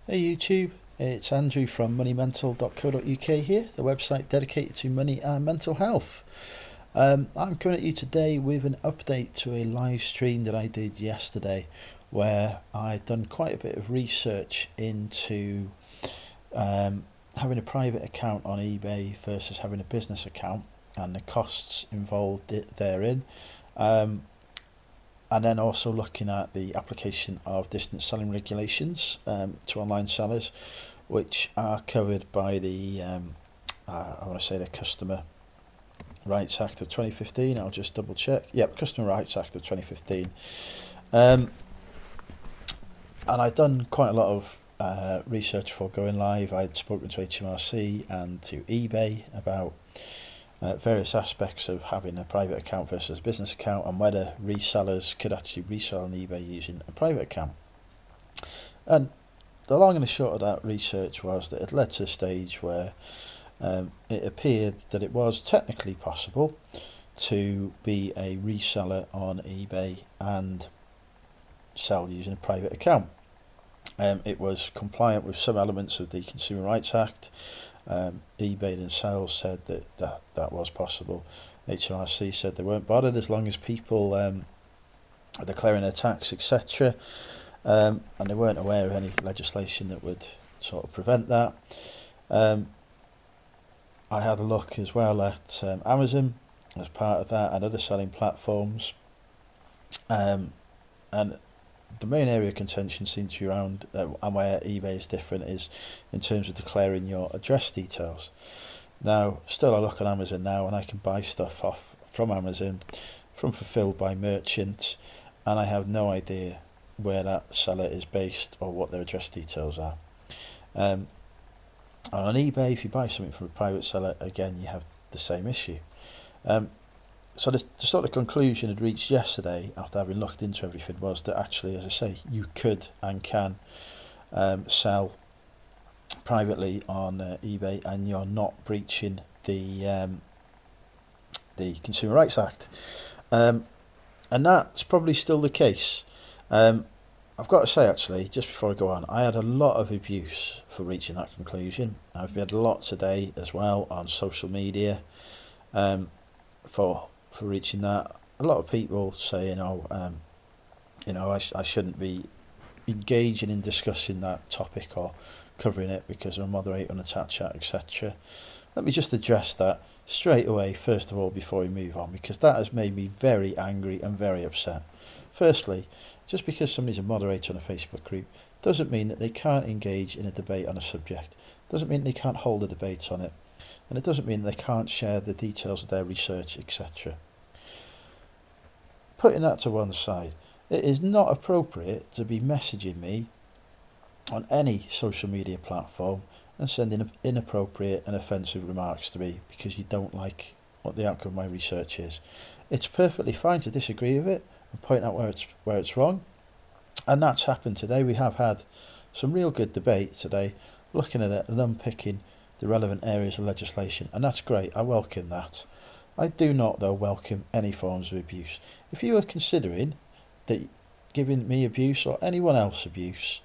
Hey YouTube, it's Andrew from moneymental.co.uk here, the website dedicated to money and mental health. I'm coming at you today with an update to a live stream that I did yesterday where I'd done quite a bit of research into having a private account on eBay versus having a business account and the costs involved therein. And then also looking at the application of distance selling regulations to online sellers, which are covered by the I want to say the Customer Rights Act of 2015. I'll just double check. Yep, Customer Rights Act of 2015. And I'd done quite a lot of research before going live. I'd spoken to HMRC and to eBay about various aspects of having a private account versus a business account and whether resellers could actually resell on eBay using a private account. And the long and the short of that research was that it led to a stage where it appeared that it was technically possible to be a reseller on eBay and sell using a private account. It was compliant with some elements of the Consumer Rights Act. eBay themselves said that was possible. HMRC said they weren't bothered as long as people are declaring their tax, etc. And they weren't aware of any legislation that would sort of prevent that. I had a look as well at Amazon as part of that and other selling platforms. And the main area of contention seems to be around and where eBay is different is in terms of declaring your address details. Now, still I look on Amazon now and I can buy stuff off from Amazon from fulfilled by merchants, and I have no idea where that seller is based or what their address details are. And on eBay, if you buy something from a private seller, again you have the same issue. So the sort of conclusion I'd reached yesterday after having looked into everything was that actually, as I say, you could and can sell privately on eBay and you're not breaching the Consumer Rights Act. And that's probably still the case. I've got to say actually, just before I go on, I had a lot of abuse for reaching that conclusion. I've had a lot today as well on social media for reaching that. A lot of people saying, I shouldn't be engaging in discussing that topic or covering it because I'm a moderator on a chat, etc. Let me just address that straight away, first of all, before we move on, because that has made me very angry and very upset. Firstly, just because somebody's a moderator on a Facebook group doesn't mean that they can't engage in a debate on a subject, doesn't mean they can't hold a debate on it, and it doesn't mean they can't share the details of their research, etc. Putting that to one side, it is not appropriate to be messaging me on any social media platform and sending inappropriate and offensive remarks to me because you don't like what the outcome of my research is. It's perfectly fine to disagree with it and point out where it's wrong, and that's happened today. We have had some real good debate today, looking at it and unpicking the relevant areas of legislation, and that's great. I welcome that. I do not, though, welcome any forms of abuse. If you are considering that giving me abuse or anyone else abuse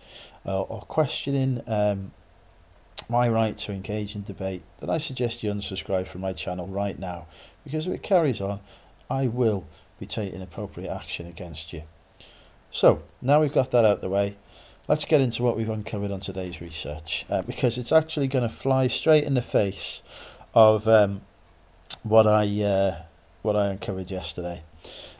or questioning my right to engage in debate, then I suggest you unsubscribe from my channel right now, because if it carries on, I will be taking appropriate action against you. So, now we've got that out of the way, let's get into what we've uncovered on today's research, because it's actually going to fly straight in the face of what I uncovered yesterday.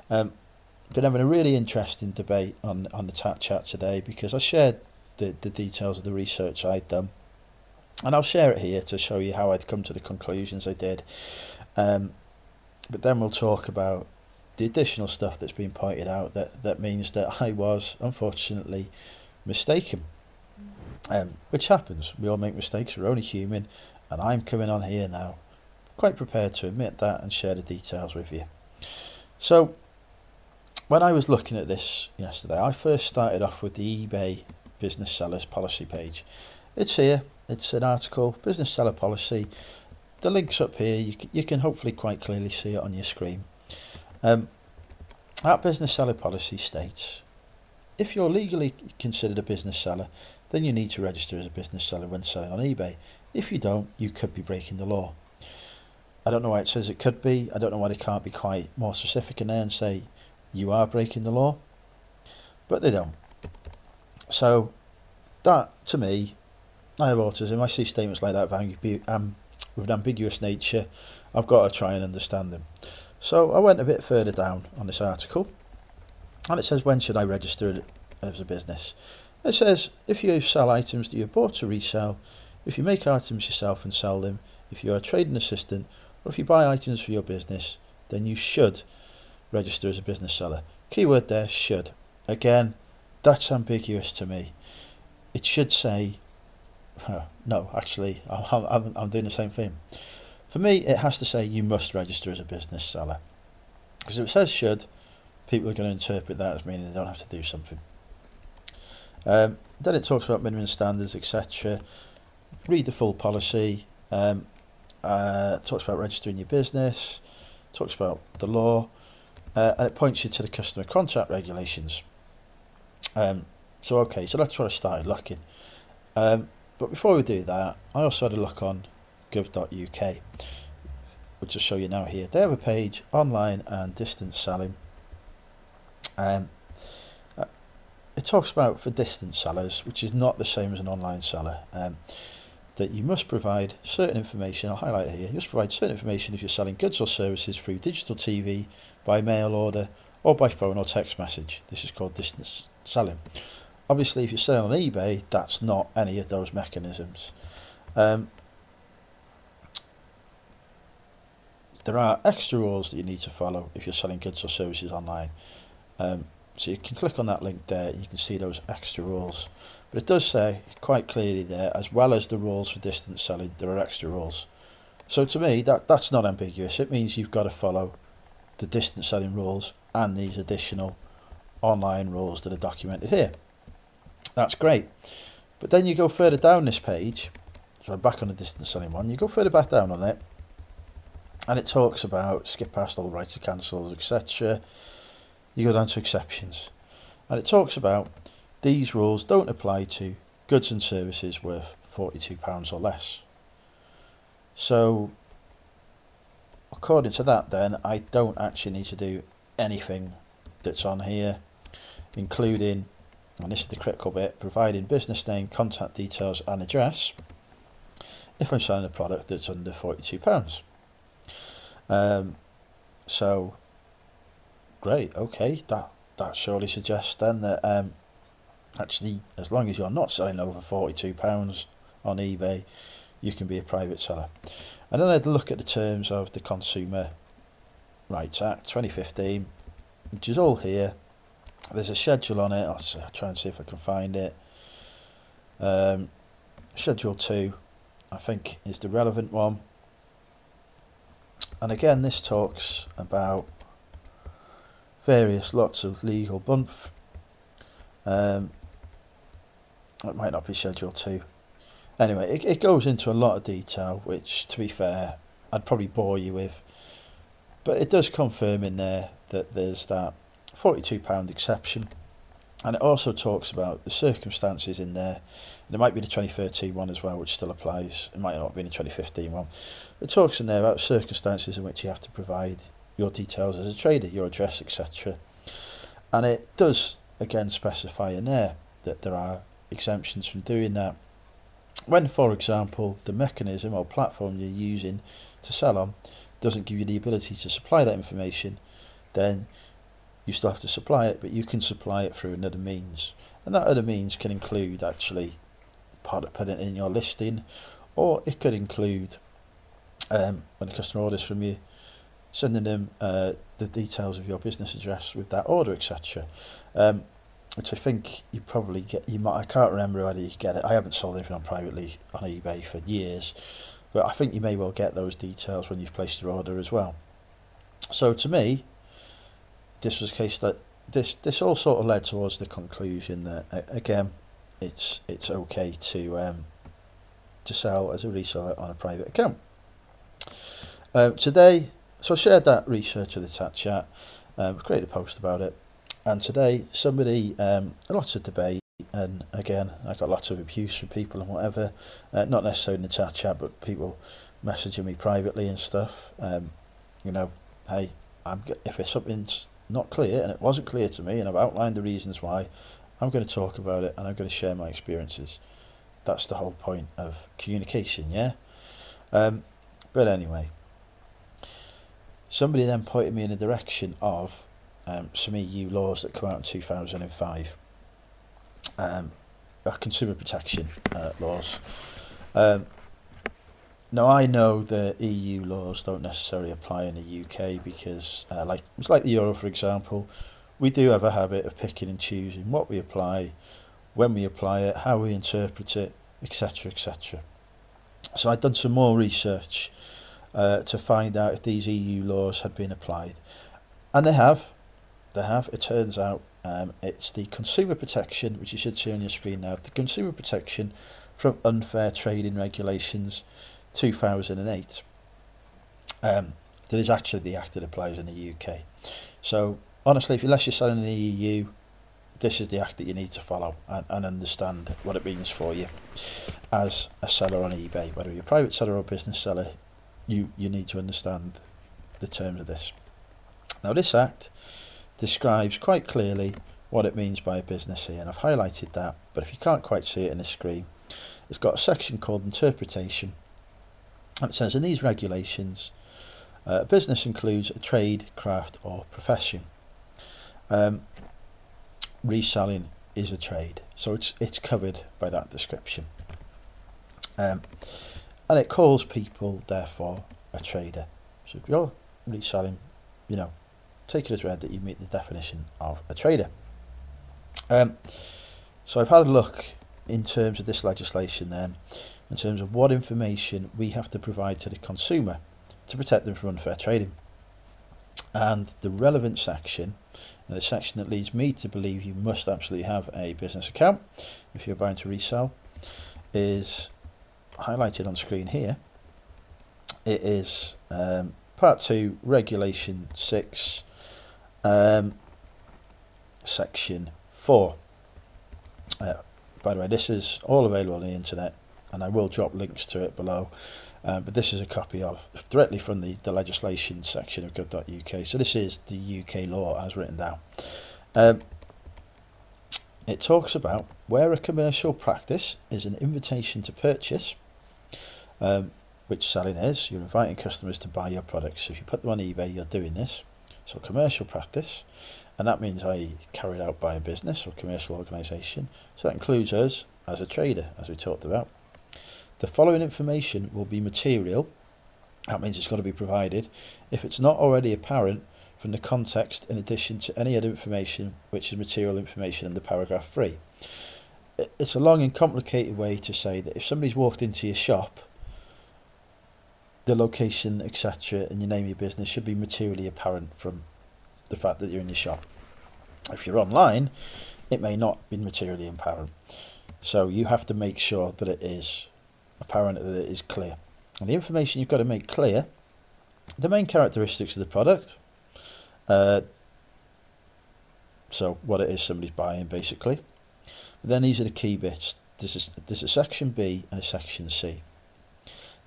Been having a really interesting debate on the chat today because I shared the details of the research I'd done, and I'll share it here to show you how I'd come to the conclusions I did. But then we'll talk about the additional stuff that's been pointed out that means that I was unfortunately mistaken, which happens. We all make mistakes, we're only human, and I'm coming on here now quite prepared to admit that and share the details with you. So when I was looking at this yesterday, I first started off with the eBay business sellers policy page. It's here, it's an article, business seller policy. The link's up here, you can hopefully quite clearly see it on your screen. That business seller policy states, if you're legally considered a business seller, then you need to register as a business seller when selling on eBay. If you don't, you could be breaking the law. I don't know why it says it could be. I don't know why they can't be quite more specific in there and say you are breaking the law, but they don't. So that, to me, I have autism. I see statements like that with an ambiguous nature. I've got to try and understand them. So I went a bit further down on this article, and it says, when should I register as a business? It says, if you sell items that you have bought to resell, if you make items yourself and sell them, if you are a trading assistant, or if you buy items for your business, then you should register as a business seller. Keyword there, should. Again, that's ambiguous to me. It should say, no, actually, I'm doing the same thing. For me, it has to say you must register as a business seller. Because if it says should, people are going to interpret that as meaning they don't have to do something. Then it talks about minimum standards, etc. Read the full policy. Talks about registering your business. Talks about the law. And it points you to the customer contract regulations. So that's where I started looking. But before we do that, I also had a look on gov.uk, which I'll show you now here. They have a page, online and distance selling. It talks about, for distance sellers, which is not the same as an online seller, that you must provide certain information. I'll highlight it here. You must provide certain information if you're selling goods or services through digital TV, by mail order, or by phone or text message. This is called distance selling. Obviously, if you're selling on eBay, that's not any of those mechanisms. There are extra rules that you need to follow if you're selling goods or services online. So you can click on that link there and you can see those extra rules. But it does say quite clearly there, as well as the rules for distance selling, there are extra rules. So to me, that's not ambiguous. It means you've got to follow the distance selling rules and these additional online rules that are documented here. That's great. But then you go further down this page, so I'm back on the distance selling one, you go further back down on it, and it talks about skip past all the rights to cancels, etc. You go down to exceptions, and it talks about these rules don't apply to goods and services worth £42 or less. So according to that, then I don't actually need to do anything that's on here, including, and this is the critical bit, providing business name, contact details and address if I'm selling a product that's under £42. So great, okay, that surely suggests then that actually, as long as you're not selling over £42 on eBay, you can be a private seller. And then I had a look at the terms of the Consumer Rights Act 2015, which is all here. There's a schedule on it. I'll try and see if I can find it. Schedule 2, I think, is the relevant one. And again, this talks about lots of legal bumf. It might not be Schedule 2. Anyway, it goes into a lot of detail, which, to be fair, I'd probably bore you with. But it does confirm in there that there's that £42 exception. And it also talks about the circumstances in there. And it might be the 2013 one as well, which still applies. It might not be the 2015 one. It talks in there about circumstances in which you have to provide your details as a trader, your address, etc. And it does, again, specify in there that there are exemptions from doing that. When, for example, the mechanism or platform you're using to sell on doesn't give you the ability to supply that information, then you still have to supply it, but you can supply it through another means. And that other means can include actually putting it in your listing, or it could include, when a customer orders from you, sending them the details of your business address with that order, etc. Which I think you probably get. I can't remember whether you get it. I haven't sold anything privately on eBay for years, but I think you may well get those details when you've placed your order as well. So to me, this was a case that this all sort of led towards the conclusion that again, it's okay to sell as a reseller on a private account. Today, so I shared that research with the chat chat, created a post about it, and today somebody, lots of debate, and again, I got lots of abuse from people and whatever, not necessarily in the chat, but people messaging me privately and stuff. You know, hey, if it's something's not clear, and it wasn't clear to me, and I've outlined the reasons why, I'm going to talk about it and I'm going to share my experiences. That's the whole point of communication, yeah? But anyway, somebody then pointed me in the direction of some EU laws that come out in 2005, consumer protection laws. Now I know the EU laws don't necessarily apply in the UK because, it's like the Euro, for example, we do have a habit of picking and choosing what we apply, when we apply it, how we interpret it, etc., etc. So I've done some more research to find out if these EU laws had been applied, and they have. It turns out it's the consumer protection, which you should see on your screen now, the consumer protection from unfair trading regulations 2008. That is actually the act that applies in the UK. So honestly, unless you're selling in the EU, this is the act that you need to follow and understand what it means for you as a seller on eBay. Whether you're a private seller or a business seller, you need to understand the terms of this. Now this act describes quite clearly what it means by a business here, and I've highlighted that, but if you can't quite see it in the screen, it's got a section called interpretation, and it says in these regulations a business includes a trade, craft or profession. Reselling is a trade, so it's covered by that description, and it calls people therefore a trader. So if you're reselling, you know, take it as read that you meet the definition of a trader. So I've had a look in terms of this legislation then, in terms of what information we have to provide to the consumer to protect them from unfair trading. And the relevant section, and the section that leads me to believe you must absolutely have a business account if you're buying to resell, is highlighted on screen here. It is Part 2, Regulation 6, Section 4. By the way, this is all available on the internet, and I will drop links to it below. But this is a copy of directly from the legislation section of gov.uk. So this is the UK law as written down. It talks about where a commercial practice is an invitation to purchase, which selling is. You're inviting customers to buy your products. So if you put them on eBay, you're doing this. So commercial practice, and that means carried out by a business or commercial organisation. So that includes us as a trader, as we talked about. The following information will be material. That means it's got to be provided if it's not already apparent from the context, in addition to any other information which is material information under paragraph 3. It's a long and complicated way to say that if somebody's walked into your shop, the location, etc., and your name of your business should be materially apparent from the fact that you're in your shop. If you're online, it may not be materially apparent. So you have to make sure that it is apparent, that it is clear. And the information you've got to make clear: the main characteristics of the product, so what it is somebody's buying basically. But then these are the key bits. There's a section B and a section C.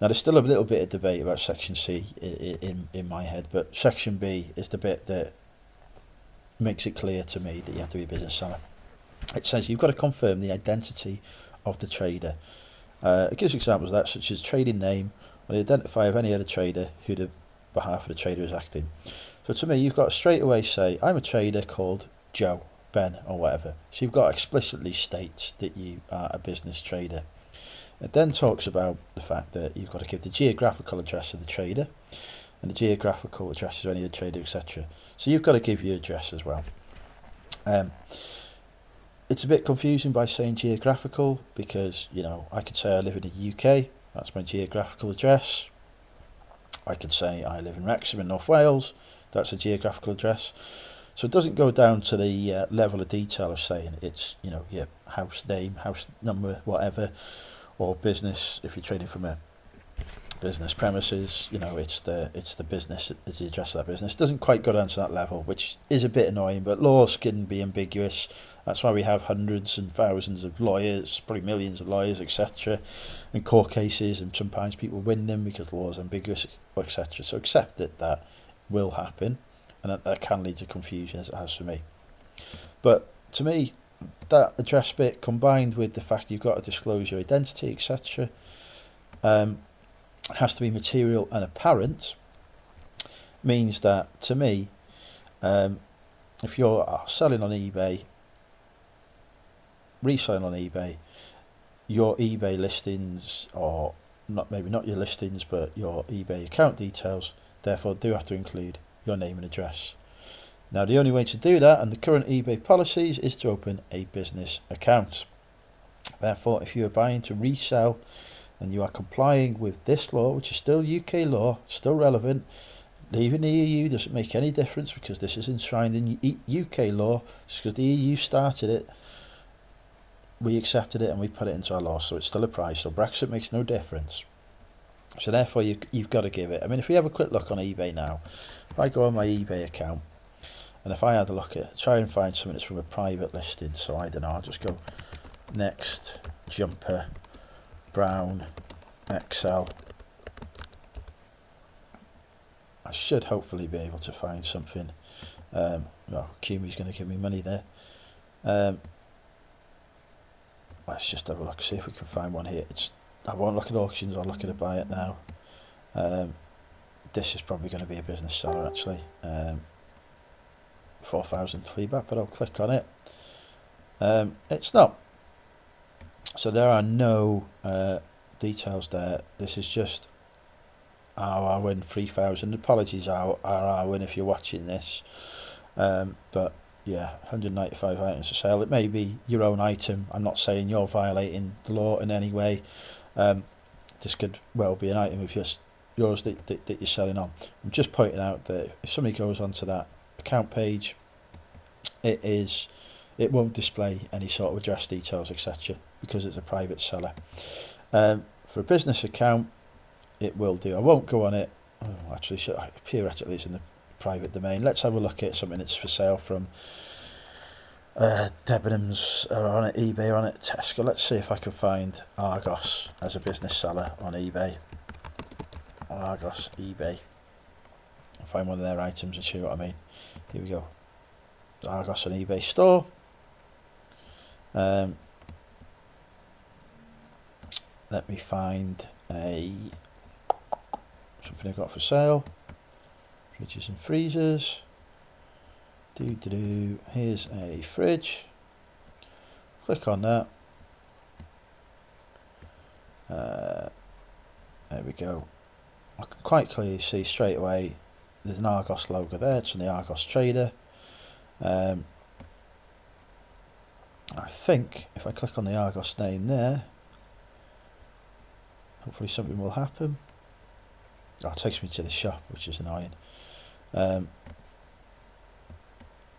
Now there's still a little bit of debate about section C in my head, but section B is the bit that makes it clear to me that you have to be a business seller. It says you've got to confirm the identity of the trader. It gives examples of that, such as trading name or the identify of any other trader who the behalf of the trader is acting. So to me, you've got to straight away say, I'm a trader called Joe, Ben or whatever. So you've got to explicitly state that you are a business trader. It then talks about the fact that you've got to give the geographical address of the trader and the geographical addresses of any other trader, etc. So you've got to give your address as well. It's a bit confusing by saying geographical, because, you know, I could say I live in the UK, that's my geographical address. I could say I live in Wrexham in North Wales, that's a geographical address. So it doesn't go down to the level of detail of saying it's, you know, your house name, house number, whatever, or business. If you're trading from a business premises, you know, it's the business, it's the address of that business. It doesn't quite go down to that level, which is a bit annoying, but laws can be ambiguous, That's why we have hundreds and thousands of lawyers, probably millions of lawyers, etc., and court cases, and sometimes people win them because the law is ambiguous, etc. So accept that will happen, and that can lead to confusion, as it has for me. But to me, that address bit combined with the fact you've got to disclose your identity, etc., has to be material and apparent, means that, to me, if you're selling on eBay, reselling on eBay, your eBay listings, or maybe not your listings, but your eBay account details, therefore do have to include your name and address. Now, the only way to do that and the current eBay policies is to open a business account. Therefore, if you are buying to resell and you are complying with this law, which is still UK law, still relevant, leaving the EU doesn't make any difference because this is enshrined in UK law. Just because the EU started it, we accepted it and we put it into our law, so it still applies. So Brexit makes no difference. So therefore, you've got to give it. I mean, if we have a quick look on eBay now, if I go on my eBay account, and if I had a look at, try and find something that's from a private listing, so I don't know, I'll just go next jumper brown XL. I should hopefully be able to find something. Well, Kumi's going to give me money there. Let's just have a look, see if we can find one here. I won't look at auctions, I'll look at a buy it now. This is probably going to be a business seller actually. 4,000 feedback, but I'll click on it. It's not. So there are no details there. This is just Arwin 3,000. Apologies Arwin if you're watching this. But yeah, 195 items for sale. It may be your own item. I'm not saying you're violating the law in any way. This could well be an item of yours that you're selling on. I'm just pointing out that if somebody goes onto that account page, it won't display any sort of address details, etc., because it's a private seller. For a business account, it will do. I won't go on it. Actually, theoretically it's in the private domain. Let's have a look at something that's for sale from Debenhams, or on it, eBay, or on it, Tesco. Let's see if I can find Argos as a business seller on eBay. Argos, eBay. I'll find one of their items and see what I mean. Here we go. Argos on eBay store. Let me find something I've got for sale. Fridges and freezers. Here's a fridge. Click on that. There we go. I can quite clearly see straight away there's an Argos logo there. It's from the Argos trader. I think if I click on the Argos name there, hopefully something will happen. Oh, it takes me to the shop, which is annoying.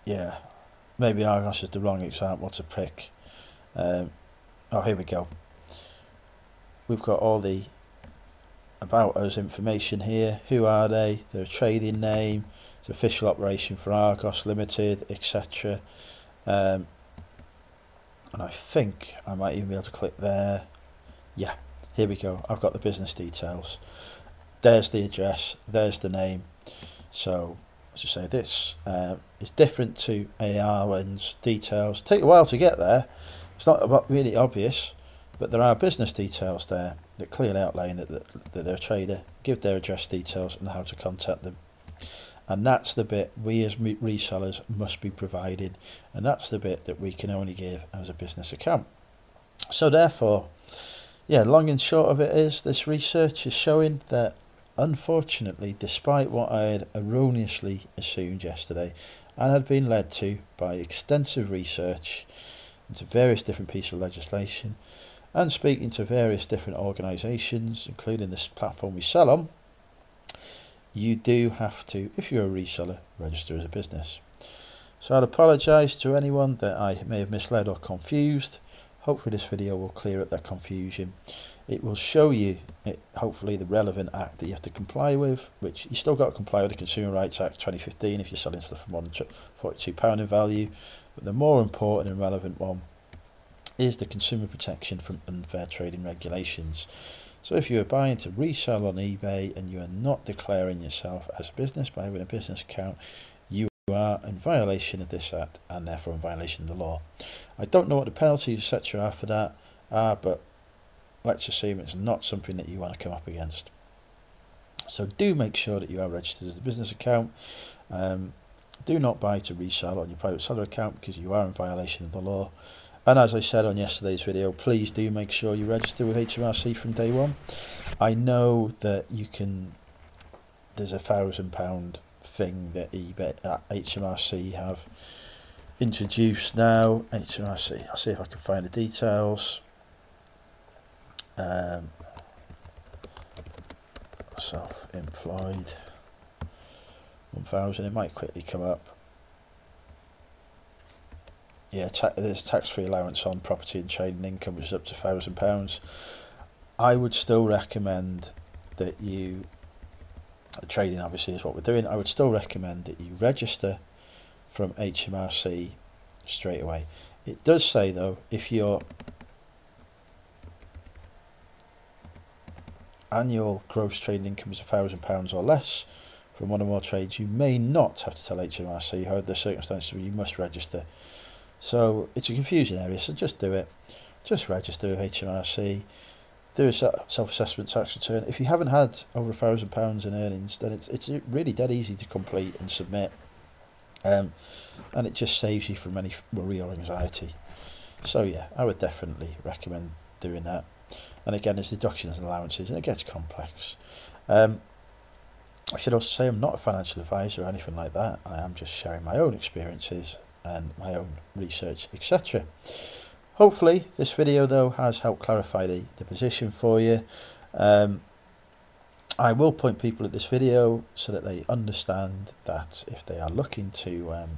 Yeah, maybe Argos is the wrong example to pick. Oh, here we go. We've got all the about us information here. Who are they? Their trading name, it's official operation for Argos Limited, etc. And I think I might even be able to click there. Yeah, here we go. I've got the business details. There's the address, there's the name. So as I say, this is different to Arwen's details. Take a while to get there. It's not really obvious, but there are business details there that clearly outline that they're a trader, give their address details and how to contact them. And that's the bit we as resellers must be providing, and that's the bit that we can only give as a business account. So therefore, yeah, long and short of it is, this research is showing that unfortunately, despite what I had erroneously assumed yesterday and had been led to by extensive research into various different pieces of legislation and speaking to various different organisations, including this platform we sell on, you do have to, if you're a reseller, register as a business. So I'd apologise to anyone that I may have misled or confused. Hopefully this video will clear up that confusion. It will show you, hopefully, the relevant act that you have to comply with, which you still got to comply with the Consumer Rights Act 2015 if you're selling stuff for more than £42 in value. But the more important and relevant one is the consumer protection from unfair trading regulations. So if you are buying to resell on eBay and you are not declaring yourself as a business by having a business account, you are in violation of this act and therefore in violation of the law. I don't know what the penalties etc. are for that, but let's assume it's not something that you want to come up against. So do make sure that you are registered as a business account. Do not buy to resell on your private seller account because you are in violation of the law. And as I said on yesterday's video, please do make sure you register with HMRC from day one. I know that you can, there's a £1,000 thing that HMRC have introduced now. HMRC, I'll see if I can find the details. Self-employed 1,000, it might quickly come up. Yeah, there's tax-free allowance on property and trading income, which is up to £1,000. I would still recommend that you, trading obviously is what we're doing, I would still recommend that you register from HMRC straight away. It does say though, if your annual gross trading income is £1,000 or less from one or more trades, you may not have to tell HMRC. However, there are circumstances where you must register. So it's a confusing area, so just do it. Just register with HMRC, do a self-assessment tax return. If you haven't had over £1,000 in earnings, then it's really dead easy to complete and submit, and it just saves you from any worry or anxiety. So yeah, I would definitely recommend doing that. And again, there's deductions and allowances, and it gets complex. I should also say I'm not a financial advisor or anything like that. I am just sharing my own experiences and my own research, etc. Hopefully this video though has helped clarify the position for you. I will point people at this video so that they understand that if they are looking to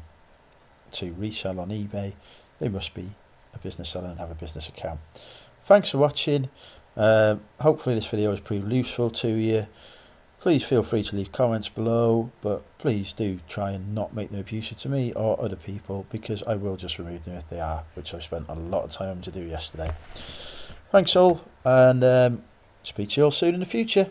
resell on eBay, they must be a business seller and have a business account. Thanks for watching. Hopefully this video has proved useful to you. Please feel free to leave comments below, but please do try and not make them abusive to me or other people, because I will just remove them if they are, which I spent a lot of time to do yesterday. Thanks all, and speak to you all soon in the future.